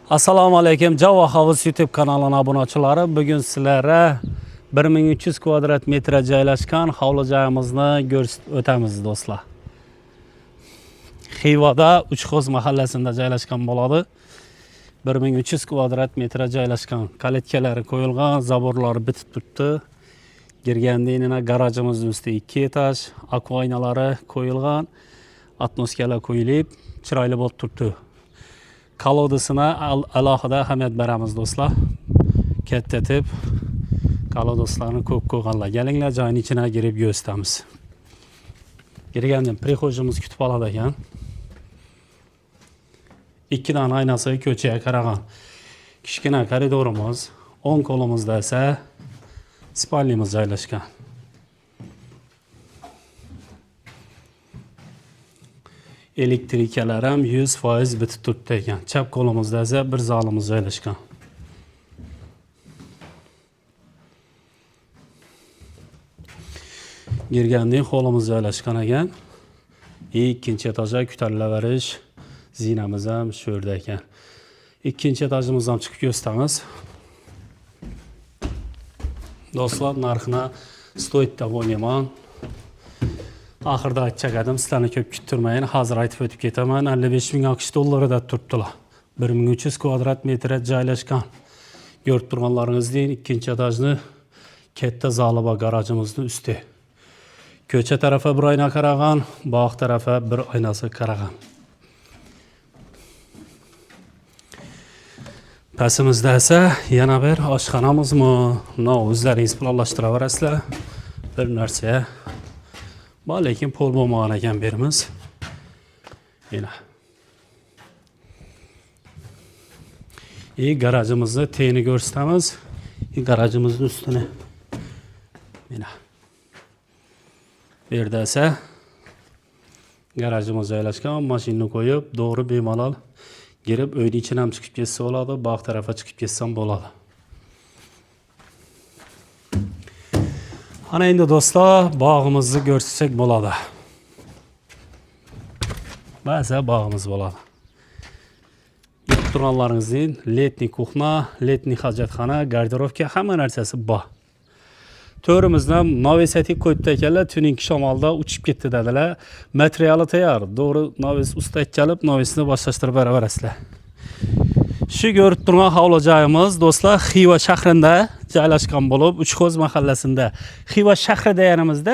Assalomu alaykum. Java House YouTube kanalining obunachilari. Bugun sizlarga 1300 kvadrat metre joylashgan hovli joyimizni ko'rsatib o'tamiz do'stlar. Xivada Uchxo'z mahallasida joylashgan bo'ladi. 1300 kvadrat metre joylashgan. Kalitkalari qo'yilgan, zaborlari bitib turibdi. Girganda yana garajimizning usti 2 etaj, akvaynalari qo'yilgan, atmosferlar qo'yilib, chiroyli bo'lib turibdi. Kolodasına alohida ahamiyat beramiz do'stlar. Kattatib kolodaslarni ko'p qo'yganlar. Kelinglar, joyning ichine girib ko'rsatamiz. Girgandan prixojimiz kutib oladi ekan. 2 dona aynasi ko'chaga qaragan. Kichkina koridorimiz, 10 qo'limizda esa spalnimiz joylashgan. Elektrikalar ham 100% bitib turibdi ekan. Chap qo'limizda esa bir zalimiz joylashgan. Girgandan holimiz joylashgan ekan. Ikkinchi etajga ko'tarilaverish zinamiz ham shu yerda ekan. Ikkinchi etajimizdan chiqib ko'rsatamiz. Do'stlar, narxini stoyt deb o'ylayman. Ahırda aytchagadim, sizlarni ko'p kuttirmayin, hozir aytib o'tib ketaman. 55 ming AQSh dollarida turibdilar. 1300 kvadrat metre joylashgan. Ko'rib turganlaringizdek, ikkinchi etajni katta zali va garajimizning usti. Ko'cha tarafi bir oyna qaragan, bog' tarafi bir oynasi qaragan. Pasimizda esa yana bir oshxonamizmi? O'zlaringiz planlashtiraverasizlar. Bir narsa lekin pol bo'lmagan ekan berimiz. Mana. Garajimizni teni ko'rsatamiz. Garajimizning ustini. Mana. Bu yerda esa garajimiz joylashgan, mashinani qo'yib, to'g'ri bemalol girib, uyning ichidan ham chiqib ketsa bo'ladi, bog' tarafga chiqib ketsam bo'ladi. Ana endi do'stlar, bog'imizni ko'rsatsak bo'ladi. Ba'zi bog'imiz bo'ladi. Ko'rib turganlaringizdek, letniy kuxna, letniy hojatxona, garderobka, hamma narsasi bor. To'rimizdan novesatik qo'yibdi ekanlar, tuning shamolda uchib ketdi dedilar. Materiali tayyor. To'g'ri, noves usta kelib, novesni boshlashtirib beraverasizlar. Shu ko'rib turgan hovli joyimiz do'stlar Xiva shahrida joylashgan bo'lib, Uchxo'z mahallasida. Xiva shahri deganimizda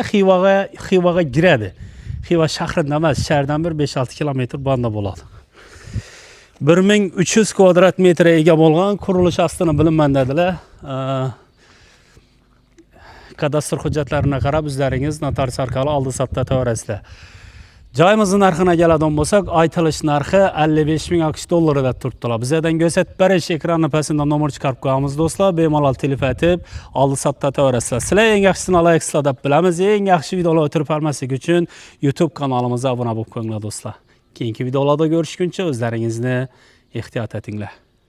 Xivaga giradi. Xiva shahrida emas, shahardan bir 5-6 kilometr banda bo'ladi. 1300 kvadrat metre ega bo'lgan, qurilish aslini bilinman dedilar. Kadastr hujjatlarini qarab, o'zlaringiz notarius orqali oldi-sotdi qilaverasizlar. Joyimizning narxini keladigan bo'lsak, aytilish narxi 55 ming AQSh dollarida turibdilar. Bizdan ko'rsatib berish ekranning pastida nomer chiqarib qo'yamiz do'stlar. Bemalol telefon etib, oldi-sotdi qilaverasizlar. Sizlar eng yaxshisini layksizlar deb bilamiz. Eng yaxshi videolar o'tirib olmaslik uchun YouTube kanalimizga obuna bo'lib qo'yinglar do'stlar. Keyingi videolarda ko'rishguncha o'zlaringizni ehtiyot etinglar.